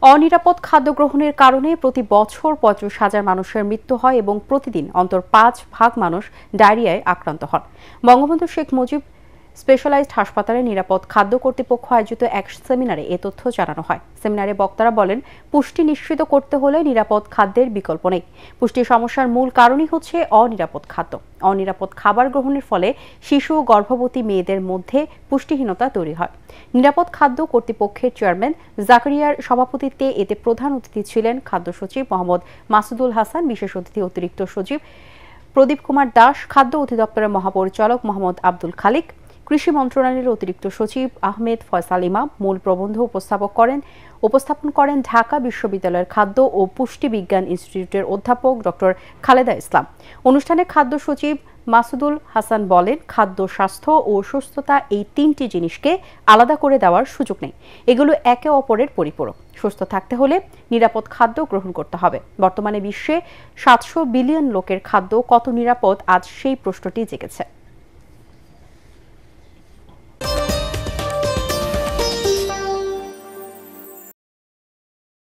অনিরাপদ খাদ্য গ্রহণের কারণে প্রতি বছর ৩৫,০০০ মানুষের মৃত্যু হয় এবং প্রতিদিন অন্তত ৫ ভাগ মানুষ ডায়রিয়ায় আক্রান্ত হন। বঙ্গবন্ধু শেখ মুজিব স্পেশালাইজড হাসপাতালে নিরাপদ খাদ্য কর্তৃপক্ষ আয়োজিত এক সেমিনারে এ তথ্য জানানো হয়। সেমিনারে বক্তারা বলেন, পুষ্টি নিশ্চিত করতে হলে নিরাপদ খাদ্যের বিকল্প নেই। পুষ্টি সমস্যার মূল কারণই হচ্ছে অনিরাপদ খাদ্য। অনিরাপদ খাবার গ্রহণের ফলে শিশু ও গর্ভবতী মেয়েদের মধ্যে পুষ্টিহীনতা তৈরি হয়। নিরাপদ খাদ্য কর্তৃপক্ষের চেয়ারম্যান জাকারিয়ার সভাপতিত্বে এতে প্রধান অতিথি ছিলেন খাদ্য সচিব মোহাম্মদ মাসুদুল হাসান, বিশেষ অতিথি অতিরিক্ত সচিব প্রদীপ কুমার দাস, খাদ্য অধিদপ্তরের মহাপরিচালক মোহাম্মদ আব্দুল খালিক, কৃষি মন্ত্রণালয়ের অতিরিক্ত সচিব আহমেদ ফয়সাল ইমাম। মূল প্রবন্ধ উপস্থাপন করেন ঢাকা বিশ্ববিদ্যালয়ের খাদ্য ও পুষ্টি বিজ্ঞান ইনস্টিটিউটের অধ্যাপক ডক্টর খালেদা ইসলাম। অনুষ্ঠানে খাদ্য সচিব মাসুদুল হাসান বলেন, খাদ্য, স্বাস্থ্য ও সুস্থতা এই তিনটি জিনিসকে আলাদা করে দেওয়ার সুযোগ নেই। এগুলো একে অপরের পরিপূরক। সুস্থ থাকতে হলে নিরাপদ খাদ্য গ্রহণ করতে হবে। বর্তমানে বিশ্বে ৭০০ বিলিয়ন লোকের খাদ্য কত নিরাপদ, আজ সেই প্রশ্নটি জেগেছে।